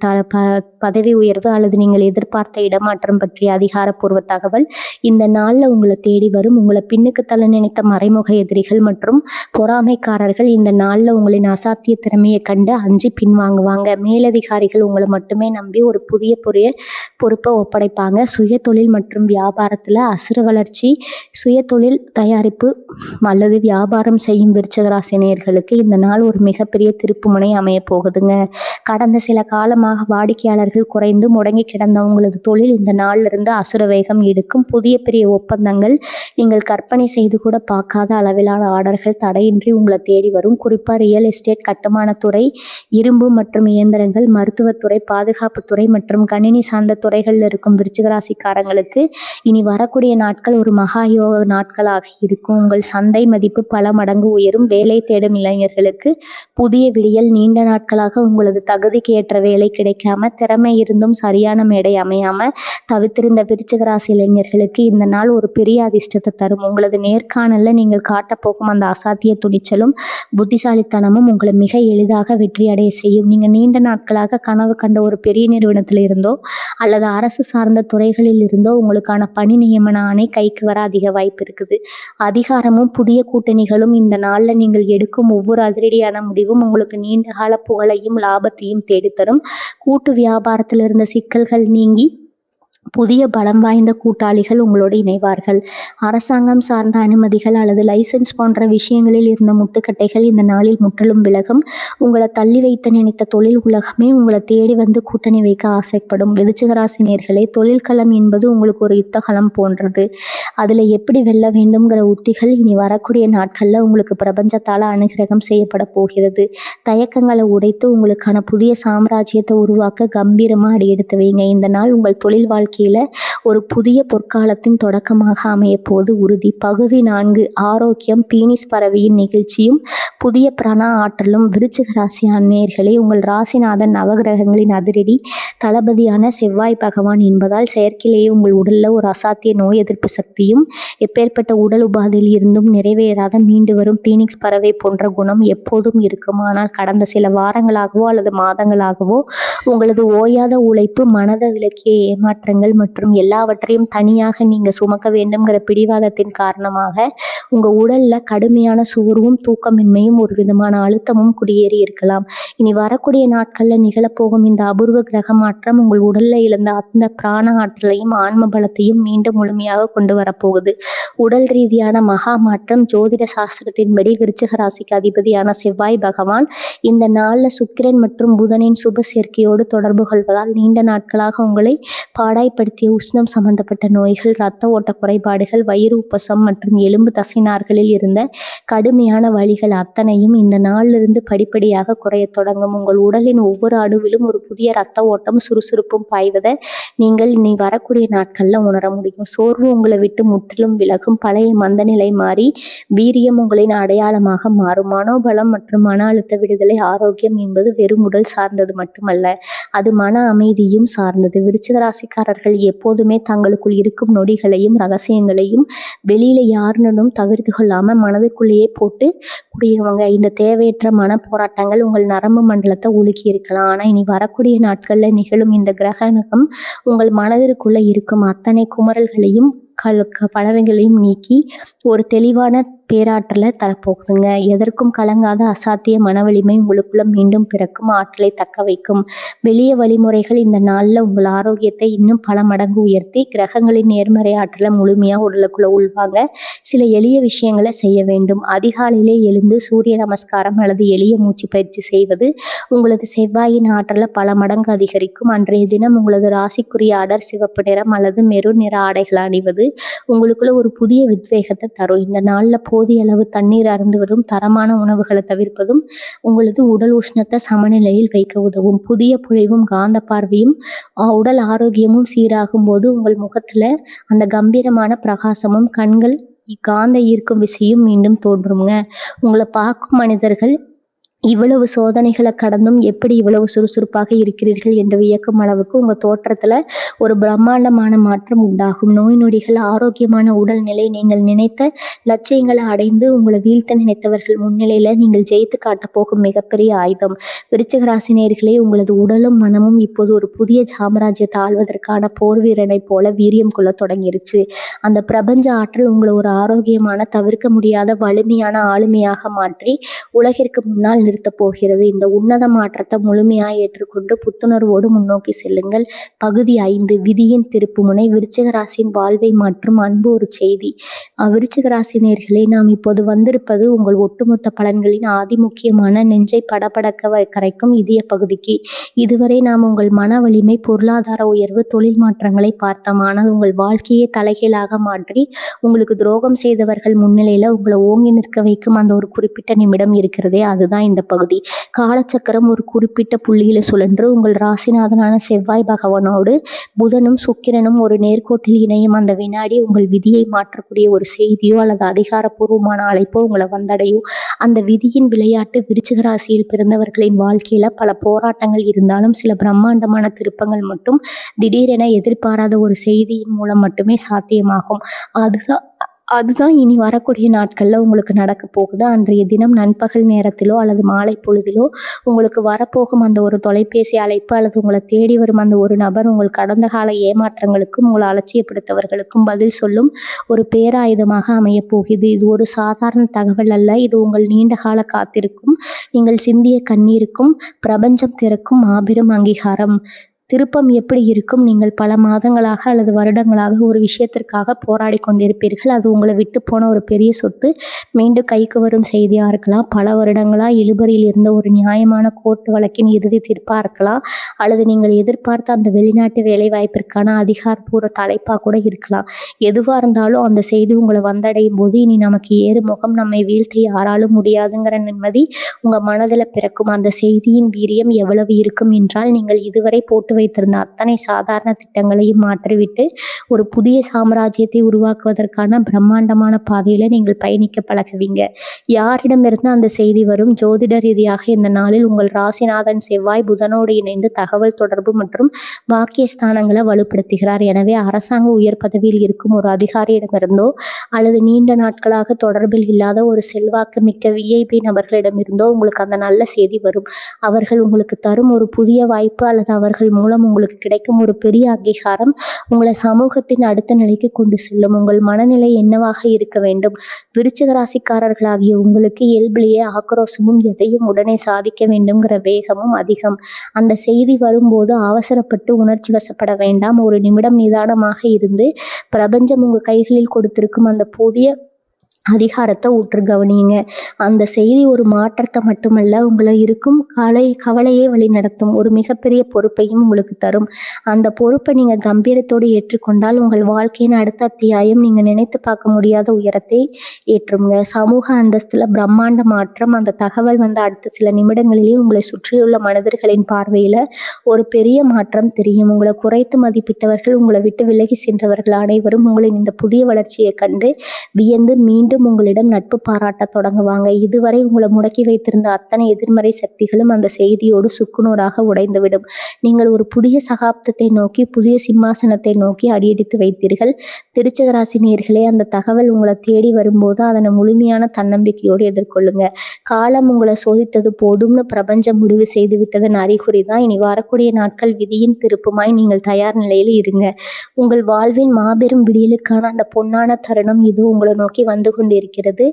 பதவி உயர்வு அல்லது நீங்கள் எதிர்பார்த்த இடமாற்றம் பற்றிய அதிகாரப்பூர்வ தகவல் இந்த நாள்ல உங்களை தேடி வரும். உங்களை பின்னுக்கு தள்ள நினைத்த மறைமுக எதிரிகள் மற்றும் பொறாமைக்காரர்கள் இந்த நாள்ல உங்களின் அசாத்திய திறமையை கண்டு அஞ்சி பின்வாங்குவாங்க. மேலதிகாரிகள் உங்களை மட்டுமே நம்பி ஒரு புதிய பொறுப்பை ஒப்படைப்பாங்க. சுய தொழில் மற்றும் வியாபாரத்துல அசுர வளர்ச்சி. சுய தொழில் தயாரிப்பு அல்லது வியாபாரம் செய்யும் விருச்சிக ராசி நேயர்களுக்கு இந்த நாள் ஒரு மிகப்பெரிய திருப்புமுனை அமைய போகுதுங்க. கடந்த சில காலமாக வாடிக்கையாளர்கள் குறைந்து முடங்கி கிடந்த உங்களது தொழில் இந்த நாள்ல இருந்து அசுர வேகம் எடுக்கும். புதிய பெரிய ஒப்பந்தங்கள், நீங்கள் கற்பனை செய்து கூட பார்க்காத அளவிலான ஆர்டர்கள் தடையின்றி உங்களை தேடி வரும். குறிப்பா ரியல் எஸ்டேட், கட்டுமானத்துறை, இரும்பு மற்றும் இயந்திரங்கள், மருத்துவத்துறை, பாதுகாப்புத்துறை மற்றும் கணினி சார்ந்த துறைகளில் இருக்கும் விருச்சிக ராசிக்காரங்களுக்கு இனி வரக்கூடிய நாட்கள் ஒரு மகா யோக நாட்களாக இருக்கும். உங்கள் சந்தை மதிப்பு பல மடங்கு உயரும். வேலை தேடும் இளைஞர்களுக்கு புதிய விடியல். நீண்ட நாட்களாக உங்களது தகுதிக்கு ஏற்ற வேலை கிடைக்காம, திறமை இருந்தும் சரியான மேடை அமையாம தவித்திருந்த விருச்சிக ராசி இளைஞர்களுக்கு இந்த நாள் ஒரு பெரிய அதிர்ஷ்டத்தை தரும். உங்களது நேர்காணல்ல நீங்கள் காட்டப்போகும் அந்த அசாத்திய துணிச்சலும் புத்திசாலித்தனமும் உங்களை மிக எளிதாக வெற்றி அடைய செய்யும். நீங்க நீண்ட நாட்களாக கனவு கண்ட ஒரு பெரிய நிறுவனத்தில் இருந்தோ அல்லது அரசு சார்ந்த துறைகளில் இருந்தோ உங்களுக்கான பணி நியமன ஆணை கைக்கு வர அதிக வாய்ப்பு இருக்குது. அதிகாரமும் புதிய கூட்டணிகளும் இந்த நாள்ல நீங்கள் எடுக்கும் ஒவ்வொரு அதிரடியான முடிவும் உங்களுக்கு நீண்ட கால புகழையும் லாபத்தையும் தேடித்தரும். கூட்டு வியாபாரத்தில் இருந்த சிக்கல்கள் நீங்கி புதிய பலம் வாய்ந்த கூட்டாளிகள் உங்களோடு இணைவார்கள். அரசாங்கம் சார்ந்த அனுமதிகள் அல்லது லைசன்ஸ் போன்ற விஷயங்களில் இருந்த முட்டுக்கட்டைகள் இந்த நாளில் முற்றிலும் விலகும். உங்களை தள்ளி வைத்து நினைத்த தொழில் உலகமே உங்களை தேடி வந்து கூட்டணி வைக்க ஆசைப்படும். விருச்சிக ராசி நேயர்களே, தொழில்களம் என்பது உங்களுக்கு ஒரு யுத்தகலம் போன்றது. அதுல எப்படி வெல்ல வேண்டும்ங்கிற உத்திகள் இனி வரக்கூடிய நாட்கள்ல உங்களுக்கு பிரபஞ்சத்தால அனுகிரகம் செய்யப்பட போகிறது. தயக்கங்களை உடைத்து உங்களுக்கான புதிய சாம்ராஜ்யத்தை உருவாக்க கம்பீரமா அடியெடுத்து வைங்க. இந்த நாள் உங்கள் தொழில் வாழ்க்கை ஒரு புதிய பொற்காலத்தின் தொடக்கமாக அமைய போது உறுதி. பகுதி 4 ஆரோக்கியம். பீனிஸ் பறவையின் நிகழ்ச்சியும் புதிய பிராண ஆற்றலும். விருச்சிக ராசி நேயர்களே, உங்கள் ராசிநாதன் நவகிரகங்களின் அதிரடி தளபதியான செவ்வாய் பகவான் என்பதால் செயற்கையிலேயே உங்கள் உடல்ல ஒரு அசாத்திய நோய் எதிர்ப்பு சக்தியும் எப்பேற்பட்ட உடல் உபாதையில் இருந்தும் நிறைவேறாத மீண்டு வரும் பீனிக்ஸ் பறவை போன்ற குணம் எப்போதும் இருக்கும். ஆனால் கடந்த சில வாரங்களாகவோ அல்லது மாதங்களாகவோ உங்களது ஓயாத உழைப்பு, மனத விலக்கிய ஏமாற்றங்கள் மற்றும் எல்லாவற்றையும் தனியாக நீங்க சுமக்க வேண்டும்ங்கிற பிடிவாதத்தின் காரணமாக உங்க உடல்ல கடுமையான சோர்வும் தூக்கமின்மையும் ஒரு விதமான அழுத்தமும் குடியேறி இருக்கலாம். இனி வரக்கூடிய நாட்கள்ல நிகழப்போகும் இந்த அபூர்வ கிரக மாற்றம் உங்கள் உடல்ல இழந்த அந்த பிராண ஆற்றலையும் ஆன்ம பலத்தையும் மீண்டும் முழுமையாக கொண்டு வரப்போகுது. உடல் ரீதியான மகா மாற்றம். ஜோதிட சாஸ்திரத்தின்படி விருச்சிக ராசிக்கு அதிபதியான செவ்வாய் பகவான் இந்த நாள்ல சுக்கிரன் மற்றும் புதனின் சுப சேர்க்கையோடு தொடர்பு கொள்வதால் நீண்ட நாட்களாக உங்களை பாடாய்படுத்திய உஷ்ணம் சம்பந்தப்பட்ட நோய்கள், இரத்த ஓட்ட குறைபாடுகள், வயிறு உப்பசம் மற்றும் எலும்பு தசைநார்களில் இருந்த கடுமையான வலிகள் அத்தனையும் இந்த நாளிலிருந்து படிப்படியாக குறைய தொடங்கும். உங்கள் உடலின் ஒவ்வொரு அணுவிலும் ஒரு புதிய இரத்த ஓட்டம், சுறுசுறுப்பும் பாய்வதை நீங்கள் இனி வரக்கூடிய நாட்கள்ல உணர முடியும். சோர்வு உங்களை விட்டு முற்றிலும் விலகும். பழைய மந்த நிலை மாறி வீரியம் உங்களின் அடையாளமாக மாறும். மனோபலம் மற்றும் மன அழுத்த விடுதலை. ஆரோக்கியம் என்பது வெறும் உடல் சார்ந்தது மட்டுமல்ல, அது மன அமைதியும் சார்ந்தது. விருச்சிக ராசிக்காரர்கள் எப்போதுமே தங்களுக்குள் இருக்கும் நொடிகளையும் ரகசியங்களையும் வெளியில யாருடனும் தவிர்த்து கொள்ளாம மனதுக்குள்ளேயே போட்டு கூடியவங்க. இந்த தேவையற்ற மன போராட்டங்கள் உங்கள் நரம்பு மண்டலத்தை உலுக்கி இருக்கலாம். ஆனா இனி வரக்கூடிய நாட்கள்ல நிகழும் இந்த கிரகணம் உங்கள் மனதிற்குள்ள இருக்கும் அத்தனை குமரல்களையும் பலவைகளையும் நீக்கி ஒரு தெளிவான பேராற்றலை தரப்போகுதுங்க. எதற்கும் கலங்காத அசாத்திய மனவலிமை உங்களுக்குள்ள மீண்டும் பிறக்கும், ஆற்றலை தக்க வைக்கும். வெளிய வழிமுறைகள் இந்த நாளில் உங்கள் ஆரோக்கியத்தை இன்னும் பல மடங்கு உயர்த்தி கிரகங்களின் நேர்மறை ஆற்றலை முழுமையாக உடலுக்குள்ள உள்வாங்க சில எளிய விஷயங்களை செய்ய வேண்டும். அதிகாலையிலே எழுந்து சூரிய நமஸ்காரம் அல்லது எளிய மூச்சு பயிற்சி செய்வது உங்களது செவ்வாயின் ஆற்றலை பல மடங்கு அதிகரிக்கும். அன்றைய தினம் உங்களது ராசிக்குரிய அடர் சிவப்பு நிறம் அல்லது மெரூன் நிற ஆடைகளை அணிவது உங்களுக்குள்ள ஒரு புதிய உத்வேகத்தை தரும். இந்த நாளில் போதிய அளவு தண்ணீர் அருந்துவதும் தரமான உணவுகளை தவிர்ப்பதும் உங்களது உடல் உஷ்ணத்தை சமநிலையில் வைக்க உதவும். புதிய பொழிவும் காந்த பார்வையும் உடல் ஆரோக்கியமும் சீராகும் போது உங்கள் முகத்துல அந்த கம்பீரமான பிரகாசமும் கண்கள் காந்த ஈர்க்கும் விசையும் மீண்டும் தோன்றுங்க. உங்களை பார்க்கும் மனிதர்கள் இவ்வளவு சோதனைகளை கடந்தும் எப்படி இவ்வளவு சுறுசுறுப்பாக இருக்கிறீர்கள் என்று வியக்கும் அளவுக்கு உங்கள் தோற்றத்தில் ஒரு பிரம்மாண்டமான மாற்றம் உண்டாகும். நோய் நொடிகள், ஆரோக்கியமான உடல்நிலை, நீங்கள் நினைத்த லட்சியங்களை அடைந்து உங்களை வீழ்த்த நினைத்தவர்கள் முன்னிலையில் நீங்கள் ஜெயித்து காட்டப் போகும் மிகப்பெரிய ஆயுதம். விருச்சிக ராசி நேயர்களே, உங்களது உடலும் மனமும் இப்போது ஒரு புதிய சாம்ராஜ்யத்தை ஆள்வதற்கான போர் வீரனை போல வீரியம் கொள்ள தொடங்கிருச்சு. அந்த பிரபஞ்ச ஆற்றல் உங்களை ஒரு ஆரோக்கியமான, தவிர்க்க முடியாத, வலிமையான ஆளுமையாக மாற்றி உலகிற்கு முன்னால் நிறுத்தப் போகிறது. இந்த உன்னத மாற்றத்தை முழுமையாக ஏற்றுக்கொண்டு புத்துணர்வோடு முன்னோக்கி செல்லுங்கள். பகுதி 5, விதியின் திருப்புமுனை. விருச்சிக ராசியின் வாழ்வை மற்றும் அன்பு ஒரு செய்தி. விருச்சிக ராசி நேயர்களே, நாம் இப்போது வந்திருப்பது உங்கள் ஒட்டுமொத்த பலன்களின் முக்கியமான நெஞ்சை படபடக்க கரைக்கும் இதய பகுதிக்கு. இதுவரை நாம் உங்கள் மன வலிமை, பொருளாதார உயர்வு, தொழில் மாற்றங்களை பார்த்தோம். ஆனால் உங்கள் வாழ்க்கையை தலைகீழாக மாற்றி உங்களுக்கு துரோகம் செய்தவர்கள் முன்னிலையில் உங்களை ஓங்கி நிற்க வைக்கும் அந்த ஒரு குறிப்பிட்ட நிமிடம் இருக்கிறதே, அதுதான் இந்த பகுதி. காலச்சக்கரம் ஒரு குறிப்பிட்ட புள்ளியில சுழன்று உங்கள் ராசிநாதனான செவ்வாய் பகவானோடு புதனும் சுக்கிரனும் ஒரு நேர்கோட்டில் இணையும் அந்த வினாடி உங்கள் விதியை மாற்றக்கூடிய ஒரு செய்தியோ அல்லது அதிகாரப்பூர்வமான அழைப்போ உங்களை வந்தடையும். அந்த விதியின் விளையாட்டு. விருச்சிக ராசியில் பிறந்தவர்களின் வாழ்க்கையில பல போராட்டங்கள் இருந்தாலும் சில பிரம்மாண்டமான திருப்பங்கள் மட்டும் திடீரென எதிர்பாராத ஒரு செய்தியின் மூலம் மட்டுமே சாத்தியமாகும். அதுதான் இனி வரக்கூடிய நாட்களில் உங்களுக்கு நடக்க போகுது. அன்றைய தினம் நண்பகல் நேரத்திலோ அல்லது மாலை பொழுதிலோ உங்களுக்கு வரப்போகும் அந்த ஒரு தொலைபேசி அழைப்பு அல்லது உங்களை தேடி வரும் அந்த ஒரு நபர் உங்கள் கடந்த கால ஏமாற்றங்களுக்கும் உங்களை அலட்சியப்படுத்தவர்களுக்கும் பதில் சொல்லும் ஒரு பேராயுதமாக அமையப் போகுது. இது ஒரு சாதாரண தகவல் அல்ல. இது உங்கள் நீண்ட கால காத்திருக்கும், நீங்கள் சிந்திய கண்ணீருக்கும் பிரபஞ்சம் திறக்கும் மாபெரும் அங்கீகாரம். திருப்பம் எப்படி இருக்கும்? நீங்கள் பல மாதங்களாக அல்லது வருடங்களாக ஒரு விஷயத்திற்காக போராடி கொண்டிருப்பீர்கள். அது உங்களை விட்டு போன ஒரு பெரிய சொத்து மீண்டும் கைக்கு வரும் செய்தியாக இருக்கலாம். பல வருடங்களாக இழுபறியில் இருந்த ஒரு நியாயமான கோர்ட்டு வழக்கின் இறுதி தீர்ப்பாக இருக்கலாம். அல்லது நீங்கள் எதிர்பார்த்த அந்த வெளிநாட்டு வேலை வாய்ப்பிற்கான அதிகாரப்பூர்வ தலைப்பாக கூட இருக்கலாம். எதுவாக இருந்தாலும் அந்த செய்தி உங்களை வந்தடையும் போது இனி நமக்கு ஏறு முகம், நம்மை வீழ்த்த யாராலும் முடியாதுங்கிற நிம்மதி உங்கள் மனதில் பிறக்கும். அந்த செய்தியின் வீரியம் எவ்வளவு இருக்கும் என்றால், நீங்கள் இதுவரை போட்டு வைத்திருந்த அத்தனை சாதாரண திட்டங்களையும் மாற்றிவிட்டு ஒரு புதிய சாம்ராஜ்யத்தை உருவாக்குவதற்கான பிரம்மாண்டமான பாதையில நீங்கள் பயணிக்க பழகுவீங்க. யாரிடமிருந்து அந்த செய்தி வரும்? ஜோதிட ரீதியாக இந்த நாளில் உங்கள் ராசிநாதன் செவ்வாய் புதனோடு இணைந்து தகவல் தொடர்பு மற்றும் வாக்கியஸ்தானங்களை வலுப்படுத்துகிறார். எனவே அரசாங்க உயர் பதவியில் இருக்கும் ஒரு அதிகாரியிடமிருந்தோ அல்லது நீண்ட நாட்களாக தொடர்பில் இல்லாத ஒரு செல்வாக்கு மிக்க விஐபி நபர்களிடமிருந்தோ உங்களுக்கு அந்த நல்ல செய்தி வரும். அவர்கள் உங்களுக்கு தரும் ஒரு புதிய வாய்ப்பு அல்லது அவர்கள் மூலம் உங்களுக்கு கிடைக்கும் ஒரு பெரிய அங்கீகாரம் உங்களை சமூகத்தின் அடுத்த நிலைக்கு கொண்டு செல்லும். உங்கள் மனநிலை என்னவாக இருக்க வேண்டும்? விருச்சிக ராசிக்காரர்களாகிய உங்களுக்கு இயல்பிலேயே ஆக்ரோஷமும் எதையும் உடனே சாதிக்க வேண்டும்ங்கிற வேகமும் அதிகம். அந்த செய்தி வரும்போது அவசரப்பட்டு உணர்ச்சி வசப்பட வேண்டாம். ஒரு நிமிடம் நிதானமாக இருந்து பிரபஞ்சம் உங்கள் கைகளில் கொடுத்திருக்கும் அந்த புதிய அதிகாரத்தை ஊற்று கவனியுங்க. அந்த செய்தி ஒரு மாற்றத்தை மட்டுமல்ல, உங்களை இருக்கும் கவலையே வழி நடத்தும் ஒரு மிகப்பெரிய பொறுப்பையும் உங்களுக்கு தரும். அந்த பொறுப்பை நீங்கள் கம்பீரத்தோடு ஏற்றுக்கொண்டால் உங்கள் வாழ்க்கையின் அடுத்த அத்தியாயம் நீங்கள் நினைத்து பார்க்க முடியாத உயரத்தை ஏற்றுங்க. சமூக அந்தஸ்தில் பிரம்மாண்ட மாற்றம். அந்த தகவல் வந்து அடுத்த சில நிமிடங்களிலேயே உங்களை சுற்றியுள்ள மனிதர்களின் பார்வையில் ஒரு பெரிய மாற்றம் தெரியும். உங்களை குறைத்து மதிப்பிட்டவர்கள், உங்களை விட்டு விலகி சென்றவர்கள் அனைவரும் உங்களின் இந்த புதிய வளர்ச்சியை கண்டு வியந்து மீண்டும் மீண்டும் உங்களிடம் நட்பு பாராட்டத் தொடங்குவாங்க. இதுவரை உங்களை முடக்கி வைத்திருந்த அத்தனை எதிர்மறை சக்திகளும் அந்த செய்தியோடு சுக்குநூறாக உடைந்துவிடும். நீங்கள் ஒரு புதிய சகாப்தத்தை நோக்கி, புதிய சிம்மாசனத்தை நோக்கி அடியெடுத்து வைத்தீர்கள். விருச்சிக ராசி நேயர்களே, அந்த தகவல் உங்களை தேடி வரும்போது அதனை முழுமையான தன்னம்பிக்கையோடு எதிர்கொள்ளுங்க. காலம் உங்களை சோதித்தது போதும்னு பிரபஞ்சம் முடிவு செய்து விட்டதன் அறிகுறி தான். இனி வரக்கூடிய நாட்கள் விதியின் திருப்புமாய் நீங்கள் தயார் நிலையில் இருங்க. உங்கள் வாழ்வின் மாபெரும் விடியலுக்கான அந்த பொன்னான தருணம் இது உங்களை நோக்கி வந்து கொண்டிருக்கிறது.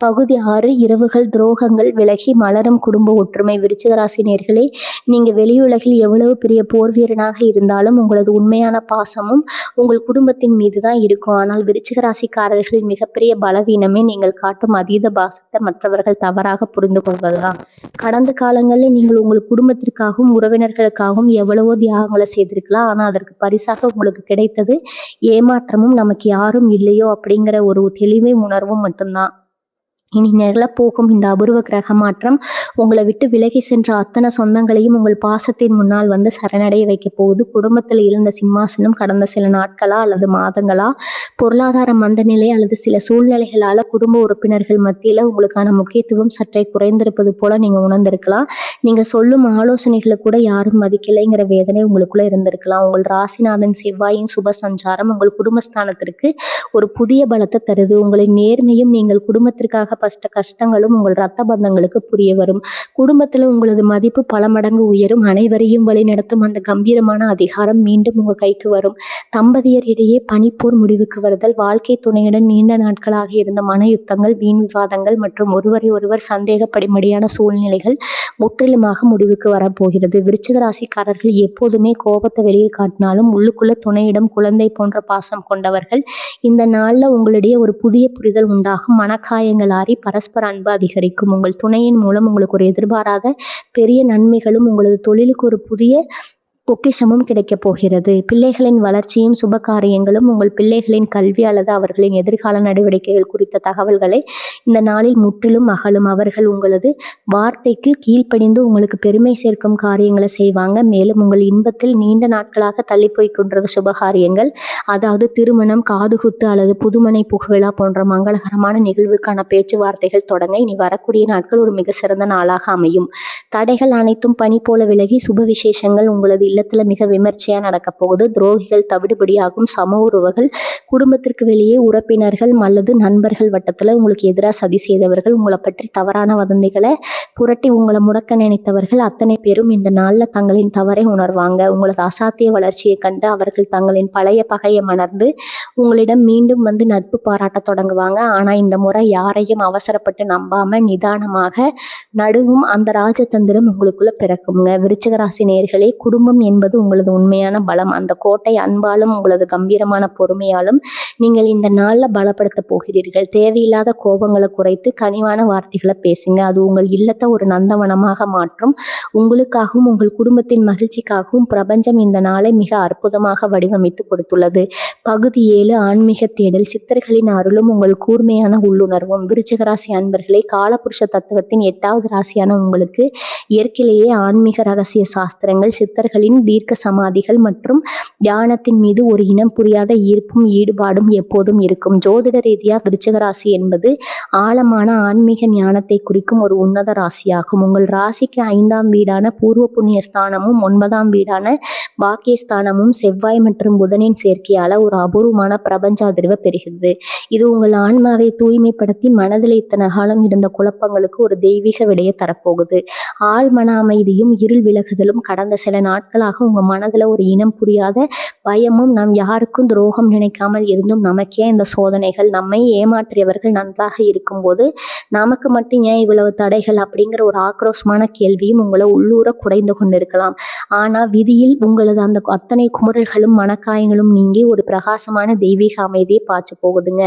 பகுதி 6 இரவுகள் துரோகங்கள் விலகி மலரும் குடும்ப ஒற்றுமை. விருச்சிக ராசி நேயர்களே, நீங்கள் வெளியுலகில் எவ்வளவு பெரிய போர் வீரனாக இருந்தாலும் உங்களது உண்மையான பாசமும் உங்கள் குடும்பத்தின் மீது தான் இருக்கும். ஆனால் விருச்சிக ராசிக்காரர்களின் மிகப்பெரிய பலவீனமே நீங்கள் காட்டும் அதீத பாசத்தை மற்றவர்கள் தவறாக புரிந்து கொள்வதுதான். கடந்த காலங்களில் நீங்கள் உங்கள் குடும்பத்திற்காகவும் உறவினர்களுக்காகவும் எவ்வளவோ தியாகங்களை செய்திருக்கலாம். ஆனால் அதற்கு பரிசாக உங்களுக்கு கிடைத்தது ஏமாற்றமும், நமக்கு யாரும் இல்லையோ அப்படிங்கிற ஒரு தெளிவை உணர்வும் மட்டும்தான். இனி நிகழப்போகும் இந்த அபூர்வ கிரக மாற்றம் உங்களை விட்டு விலகி சென்ற அத்தனை சொந்தங்களையும் உங்கள் பாசத்தின் முன்னால் வந்து சரணடைய வைக்க போகுது. குடும்பத்தில் இருந்த சிம்மாசனம் கடந்த சில நாட்களா அல்லது மாதங்களா பொருளாதார மந்தநிலை அல்லது சில சூழ்நிலைகளால குடும்ப உறுப்பினர்கள் மத்தியில உங்களுக்கான முக்கியத்துவம் சற்றே குறைந்திருப்பது போல நீங்க உணர்ந்திருக்கலாம். நீங்க சொல்லும் ஆலோசனைகளை கூட யாரும் மதிக்கலைங்கிற வேதனை உங்களுக்குள்ள இருந்திருக்கலாம். உங்கள் ராசிநாதன் செவ்வாயின் சுப சஞ்சாரம் உங்கள் குடும்பஸ்தானத்திற்கு ஒரு புதிய பலத்தை தருது. உங்களின் நேர்மையும் நீங்கள் குடும்பத்திற்காக பட்ட கஷ்டங்களும் உங்கள் ரத்த பந்தங்களுக்கு புரிய வரும். குடும்பத்துல உங்களது மதிப்பு பல மடங்கு உயரும். அனைவரையும் வழிநடத்தும் அந்த கம்பீரமான அதிகாரம் மீண்டும் உங்க கைக்கு வரும். தம்பதியர் இடையே பனிப்போர் முடிவுக்கு வருதல், வாழ்க்கை துணையுடன் நீண்ட நாட்களாக இருந்த மன யுத்தங்கள், வீண் விவாதங்கள் மற்றும் ஒருவரை ஒருவர் சந்தேகப்படும்படியான சூழ்நிலைகள் முற்றிலுமாக முடிவுக்கு வரப்போகிறது. விருச்சிக ராசிக்காரர்கள் எப்போதுமே கோபத்தை வெளியே காட்டினாலும் உள்ளுக்குள்ள துணையிடம் குழந்தை போன்ற பாசம் கொண்டவர்கள். இந்த நாள்ல உங்களிடையே ஒரு புதிய புரிதல் உண்டாகும். மனக்காயங்கள் ஆறி பரஸ்பர அன்பு அதிகரிக்கும். உங்கள் துணையின் மூலம் உங்களுக்கு ஒரு எதிர்பாராத பெரிய நன்மைகளும் உங்களது தொழிலுக்கு ஒரு புதிய பொக்கிஷமும் கிடைக்கப் போகிறது. பிள்ளைகளின் வளர்ச்சியும் சுப காரியங்களும், உங்கள் பிள்ளைகளின் கல்வி அல்லது அவர்களின் எதிர்கால நடவடிக்கைகள் குறித்த தகவல்களை இந்த நாளில் முற்றிலும் அகலும். அவர்கள் உங்களது வார்த்தைக்கு கீழ்ப்படிந்து உங்களுக்கு பெருமை சேர்க்கும் காரியங்களை செய்வாங்க. மேலும் உங்கள் இன்பத்தில் நீண்ட நாட்களாக தள்ளி போய் கொண்டது சுபகாரியங்கள், அதாவது திருமணம், காதுகுத்து அல்லது புதுமனை புகவிழா போன்ற மங்களகரமான நிகழ்வுக்கான பேச்சுவார்த்தைகள் தொடங்க இனி வரக்கூடிய நாட்கள் ஒரு மிக சிறந்த நாளாக அமையும். தடைகள் அனைத்தும் பனி போல விலகி சுப விசேஷங்கள் உங்களது இல்லத்துல மிக விமர்சையா நடக்க போகுது. துரோகிகள் தவிடுபடியாகும். சம உறவுகள், குடும்பத்திற்கு வெளியே உறப்பினர்கள் அல்லது நண்பர்கள் வட்டத்துல உங்களுக்கு எதிராக சதி செய்தவர்கள், உங்களை பற்றி தவறான வதந்திகளை புரட்டி உங்களை முடக்க நினைத்தவர்கள் அத்தனை பேரும் இந்த நாள்ல தங்களின் தவறை உணர்வாங்க. உங்களது அசாத்திய வளர்ச்சியை கண்டு அவர்கள் தங்களின் பழைய பகையை மணர்ந்து உங்களிடம் மீண்டும் வந்து நட்பு பாராட்ட தொடங்குவாங்க. ஆனா இந்த முறை யாரையும் அவசரப்பட்டு நம்பாம நிதானமாக நடுவும் அந்த ராஜதந்திரம் உங்களுக்குள்ள பிறக்குங்க. விருச்சிக ராசி நேயர்களே, குடும்பம் என்பது உங்களது உண்மையான பலம். அந்த கோட்டை அன்பாலும் உங்களது கம்பீரமான பொறுமையாலும் நீங்கள் இந்த நாள்ல பலப்படுத்த போகிறீர்கள். தேவையில்லாத கோபங்களை குறைத்து கனிவான வார்த்தைகளை பேசுங்க. அது உங்கள் இல்லத்தை ஒரு நந்தவனமாக மாற்றும். உங்களுக்காகவும் உங்கள் குடும்பத்தின் மகிழ்ச்சிக்காகவும் பிரபஞ்சம் இந்த நாளை மிக அற்புதமாக வடிவமைத்து கொடுத்துள்ளது. பகுதி 7 ஆன்மீக தேடல். சித்தர்களின் அருளும் உங்கள் கூர்மையான உள்ளுணர்வும். விருச்சிக ராசி அன்பர்களே, காலபுருஷ தத்துவத்தின் 8வது ராசியான உங்களுக்கு இயற்கையிலேயே ஆன்மீக ரகசிய சாஸ்திரங்கள், சித்தர்களின் தீர்க்க சமாதிகள் மற்றும் தியானத்தின் மீது ஒரு இனம் புரியாத ஈர்ப்பும் ஈடுபாடும் எப்போதும் இருக்கும். ஜோதிட ரீதியா விருச்சிக ராசி என்பது ஆழமான ஆன்மீக ஞானத்தை குறிக்கும் ஒரு உன்னத ராசியாகும். உங்கள் ராசிக்கு 5ஆம் வீடான பூர்வ புண்ணிய ஸ்தானமும் 9ஆம் வீடான பாக்கியஸ்தானமும் செவ்வாய் மற்றும் புதனின் சேர்க்கையால ஒரு அபூர்வமான பிரபஞ்ச அதிர்வை பெறுகிறது. இது உங்கள் ஆன்மாவை தூய்மைப்படுத்தி மனதில் இத்தனை காலம் இருந்த குழப்பங்களுக்கு ஒரு தெய்வீக விடையை தரப்போகுது. ஆழ் மன அமைதியும் இருள் விலகுதலும். கடந்த சில நாட்களாக உங்க மனதுல ஒரு இனம் புரியாத பயமும், நாம் யாருக்கும் துரோகம் நினைக்காமல் இருந்தும் நமக்கே இந்த சோதனைகள், நம்மை ஏமாற்றியவர்கள் நன்றாக இருக்கும்போது நமக்கு மட்டும் ஏன் இவ்வளவு தடைகள் அப்படிங்கிற ஒரு ஆக்ரோஷமான கேள்வியும் உங்களை உள்ளூர குடைந்து கொண்டிருக்கலாம். ஆனா விதியில் உங்களது அந்த அத்தனை குமுறல்களும் மனக்காயங்களும் நீங்கி ஒரு பிரகாசமான தெய்வீக அமைதியை பாய்ச்ச போகுதுங்க.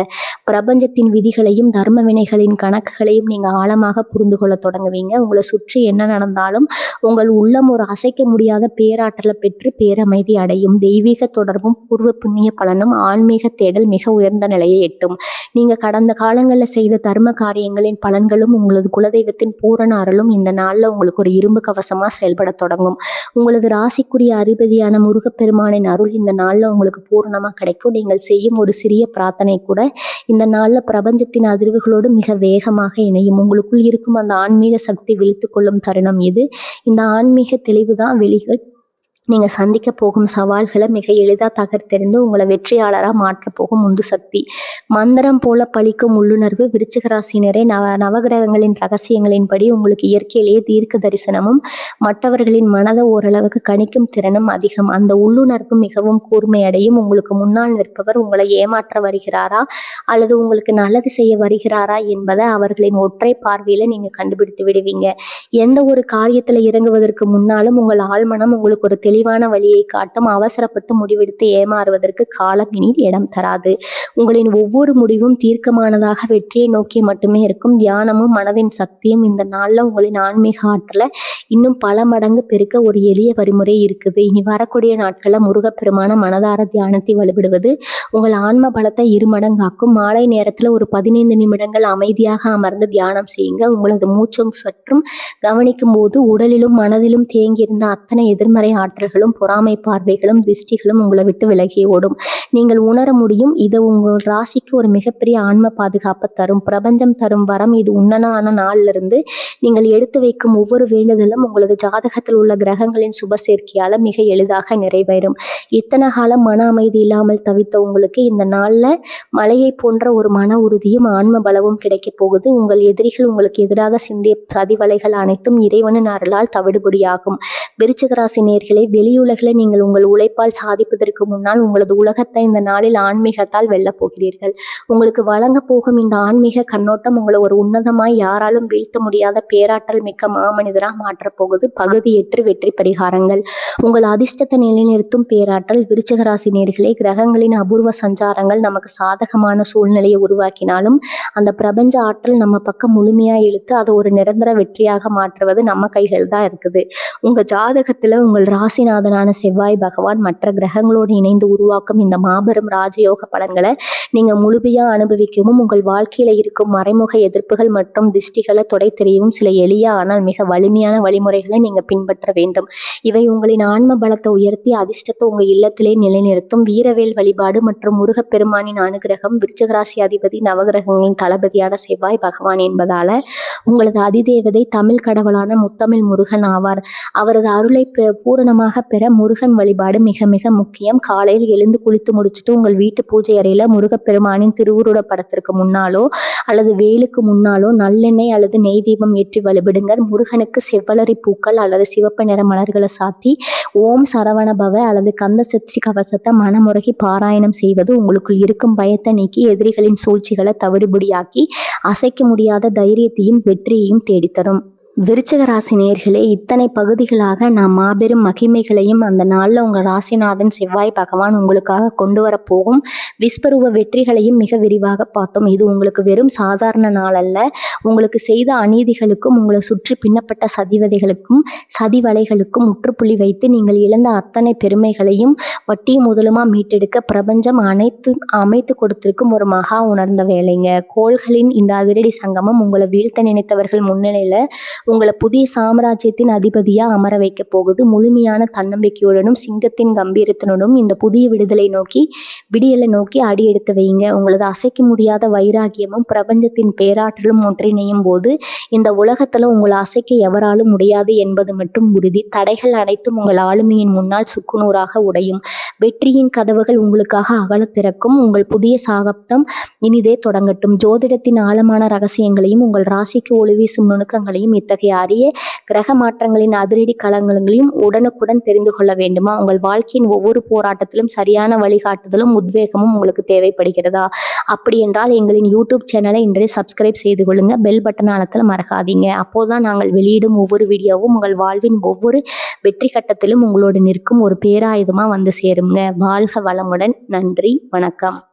பிரபஞ்சத்தின் விதிகளையும் தர்ம வினைகளின் கணக்குகளையும் நீங்க ஆழமாக புரிந்து கொள்ள தொடங்குவீங்க. உங்களை சுற்றி என்ன நடந்தாலும் உங்கள் உள்ளம் ஒரு அசைக்க முடியாத பேர பேராற்றலை பெற்று பேரமைதி அடையும். தெய்வீக தொடர்பும் பூர்வ புண்ணிய பலனும் ஆன்மீக தேடல் மிக உயர்ந்த நிலையை எட்டும். நீங்க கடந்த காலங்களில் செய்த தர்ம காரியங்களின் பலன்களும் உங்களது குலதெய்வத்தின் பூரண அருளும் இந்த நாள்ல உங்களுக்கு ஒரு இரும்பு கவசமா செயல்பட தொடங்கும். உங்களது ராசிக்குரிய அதிபதியான முருகப்பெருமானின் அருள் இந்த நாள்ல உங்களுக்கு பூரணமா கிடைக்கும். நீங்கள் செய்யும் ஒரு சிறிய பிரார்த்தனை கூட இந்த நாள்ல பிரபஞ்சத்தின் அதிர்வுகளோடு மிக வேகமாக இணையும். உங்களுக்குள் இருக்கும் அந்த ஆன்மீக சக்தி விழித்து கொள்ளும் தருணம் இது. இந்த ஆன்மீக தெளிவுதான் நீங்க சந்திக்க போகும் சவால்களை மிக எளிதா தகர்த்தெறிந்து உங்களை வெற்றியாளரா மாற்ற போகும் உந்து சக்தி. மந்திரம் போல பலிக்கும் உள்ளுணர்வு. விருச்சிக ராசினரே, நவகிரகங்களின் ரகசியங்களின்படி உங்களுக்கு இயற்கையிலேயே தீர்க்க தரிசனமும் மற்றவர்களின் மனதை ஓரளவுக்கு கணிக்கும் திறனும் அதிகம். அந்த உள்ளுணர்வு மிகவும் கூர்மையடையும். உங்களுக்கு முன்னால் நிற்பவர் உங்களை ஏமாற்ற வருகிறாரா அல்லது உங்களுக்கு நல்லது செய்ய வருகிறாரா என்பதை அவர்களின் ஒற்றை பார்வையில நீங்க கண்டுபிடித்து விடுவீங்க. எந்த ஒரு காரியத்துல இறங்குவதற்கு முன்னாலும் உங்கள் ஆழ்மனம் உங்களுக்கு ஒரு தெளிவான வழியை காட்டும். அவசரப்பட்டு முடிவெடுத்து ஏமாறுவதற்கு காலம் இனி இடம் தராது. உங்களின் ஒவ்வொரு முடிவும் தீர்க்கமானதாக வெற்றியை நோக்கி மட்டுமே இருக்கும். தியானமும் மனதின் சக்தியும் இந்த நாள்ல உங்களின் ஆன்மீக ஆற்றலை இன்னும் பல மடங்கு பெருக்க ஒரு எளிய வழிமுறை இருக்குது. இனி வரக்கூடிய நாட்கள்ல முருகப்பெருமான மனதார தியானத்தை வழிபடுவது உங்கள் ஆன்ம பலத்தை இருமடங்காக்கும். மாலை நேரத்துல ஒரு 15 நிமிடங்கள் அமைதியாக அமர்ந்து தியானம் செய்யுங்க. உங்களது மூச்சும் சற்றும் கவனிக்கும் போது உடலிலும் மனதிலும் தேங்கியிருந்த அத்தனை எதிர்மறை ஆற்றல்களும் பொறாமை பார்வைகளும் திருஷ்டிகளும் உங்களை விட்டு விலகி ஓடும். நீங்கள் உணர முடியும். இது உங்கள் ராசிக்கு ஒரு மிகப்பெரிய ஆன்ம பாதுகாப்பை தரும். பிரபஞ்சம் தரும் வரம் இது. உன்னதான நாள்ல இருந்து நீங்கள் எடுத்து வைக்கும் ஒவ்வொரு வேண்டுதலும் உங்களது ஜாதகத்தில் உள்ள கிரகங்களின் சுப சேர்க்கையால மிக எளிதாக நிறைவேறும். இத்தனை காலம் மன அமைதி இல்லாமல் தவித்த உங்களுக்கு இந்த நாள்ல மலையை போன்ற ஒரு மன உறுதியும் ஆன்ம பலமும் கிடைக்க போகுது. உங்கள் எதிரிகள் உங்களுக்கு எதிராக சிந்திய சதிவலைகள் அனைத்தும் இறைவனின் அருளால் தவிடுபடியாகும். விருச்சிக ராசி நேயர்களே, வெளியுலகில் நீங்கள் உங்கள் உழைப்பால் சாதிப்பதற்கு முன்னால் உங்களது உலகத்தை இந்த நாளில் ஆன்மீகத்தால் வெல்லப் போகிறீர்கள். உங்களுக்கு வழங்க போகும் இந்த ஆன்மீக கண்ணோட்டம் உங்களை ஒரு உன்னதமாய் யாராலும் வீழ்த்த முடியாத பேராற்றல் மிக்க மாமனிதராக மாற்றப் போகுது. பகுதி 8 வெற்றி பரிகாரங்கள். உங்கள் அதிர்ஷ்டத்தை நிலைநிறுத்தும் பேராற்றல். விருச்சிக ராசி நேயர்களே, கிரகங்களின் அபூர்வ சஞ்சாரங்கள் நமக்கு சாதகமான சூழ்நிலையை உருவாக்கினாலும் அந்த பிரபஞ்ச ஆற்றல் நம்ம பக்கம் முழுமையா இழுத்து அதை ஒரு நிரந்தர வெற்றியாக மாற்றுவது நம்ம கைகள் தான் இருக்குது. உங்க ஜாதகத்துல உங்கள் ராசிநாதனான செவ்வாய் பகவான் மற்ற கிரகங்களோடு இணைந்து உருவாக்கும் இந்த மாபெரும் ராஜயோக பலன்களை நீங்க முழுமையா அனுபவிக்கவும் உங்கள் வாழ்க்கையில இருக்கும் மறைமுக எதிர்ப்புகள் மற்றும் திஷ்டிகளை தொடை தெரியவும் சில எளிய ஆனால் மிக வலிமையான வழிமுறைகளை நீங்க பின்பற்ற வேண்டும். இவை உங்களின் ஆன்ம பலத்தை உயர்த்தி அதிர்ஷ்டத்தை உங்க இல்லத்திலே நிலைநிறுத்தும். வீரவேல் வழிபாடு மற்றும் முருகப்பெருமானின் அனுகிரகம். விருச்சிகராசி அதிபதி நவகிரகங்களின் தளபதியான செவ்வாய் பகவான் என்பதால உங்களது அதிதேவதை தமிழ் கடவுளான முத்தமிழ் முருகன் ஆவார். அவரது அருளை பூரணமாக பெற முருகன் வழிபாடு மிக மிக முக்கியம். காலையில் எழுந்து குளித்து முடிச்சுட்டு உங்கள் வீட்டு பூஜை அறையில முருகப்பெருமானின் திருவுருட படத்திற்கு முன்னாலோ அல்லது வேலுக்கு முன்னாலோ நல்லெண்ணெய் அல்லது நெய் தீபம் ஏற்றி வழிபடுங்க. முருகனுக்கு செவ்வளரி பூக்கள் அல்லது சிவப்பு நிற மலர்களை சாத்தி ஓம் சரவண பவ அல்லது கந்த சக்தி கவசத்தை மனமுருகி பாராயணம் செய்வது உங்களுக்குள் இருக்கும் பயத்தை நீக்கி எதிரிகளின் சூழ்ச்சிகளை தவிடுபடியாக்கி அசைக்க முடியாத தைரியத்தையும் வெற்றியையும் தேடித்தரும். விருச்சிக ராசி நேயர்களே, இத்தனை பகுதிகளாக நாம் மாபெரும் மகிமைகளையும் அந்த நாளில் உங்கள் ராசிநாதன் செவ்வாய் பகவான் உங்களுக்காக கொண்டு வரப்போகும் விஸ்வரூப வெற்றிகளையும் மிக விரிவாக பார்த்தோம். இது உங்களுக்கு வெறும் சாதாரண நாள் அல்ல. உங்களுக்கு செய்த அநீதிகளுக்கும் உங்களை சுற்றி பின்னப்பட்ட சதிவதைகளுக்கும் சதிவலைகளுக்கும் முற்றுப்புள்ளி வைத்து நீங்கள் இழந்த அத்தனை பெருமைகளையும் வட்டி முதலுமா மீட்டெடுக்க பிரபஞ்சம் அமைத்து கொடுத்திருக்கும் ஒரு மகா உணர்ந்த வேலைங்க. கோள்களின் இந்த அதிரடி சங்கமம் உங்களை வீழ்த்த நினைத்தவர்கள் முன்னிலையில உங்களை புதிய சாம்ராஜ்யத்தின் அதிபதியா அமர வைக்க போகுது. முழுமையான தன்னம்பிக்கையுடனும் சிங்கத்தின் கம்பீரத்தினுடனும் இந்த புதிய விடியலை நோக்கி அடி எடுத்து வைங்க. உங்களது அசைக்க முடியாத வைராகியமும் பிரபஞ்சத்தின் பேராற்றலும் ஒன்றிணையும் போது இந்த உலகத்துல உங்களை அசைக்க எவராலும் முடியாது என்பது மட்டும் உறுதி. தடைகள் அனைத்தும் உங்கள் ஆளுமையின் முன்னால் சுக்குநூறாக உடையும். வெற்றியின் கதவுகள் உங்களுக்காக அகல திறக்கும். உங்கள் புதிய சாகப்தம் இனிதே தொடங்கட்டும். ஜோதிடத்தின் ஆழமான ரகசியங்களையும் உங்கள் ராசிக்கு ஒளி வீசும் நுணுக்கங்களையும் இத்தகைய அரிய கிரக மாற்றங்களின் அதிரடி களங்களையும் உடனுக்குடன் தெரிந்து கொள்ள வேண்டுமா? உங்கள் வாழ்க்கையின் ஒவ்வொரு போராட்டத்திலும் சரியான வழிகாட்டுதலும் உத்வேகமும் உங்களுக்கு தேவைப்படுகிறதா? அப்படி என்றால் எங்களின் யூடியூப் சேனலை இன்றைய சப்ஸ்கிரைப் செய்து கொள்ளுங்க. பெல் பட்டன் அழுத்தல மறக்காதீங்க. அப்போதான் நாங்கள் வெளியிடும் ஒவ்வொரு வீடியோவும் உங்கள் வாழ்வின் ஒவ்வொரு வெற்றி கட்டத்திலும் உங்களோடு நிற்கும் ஒரு பேராயுதமா வந்து சேருங்க. வாழ்க வளமுடன். நன்றி, வணக்கம்.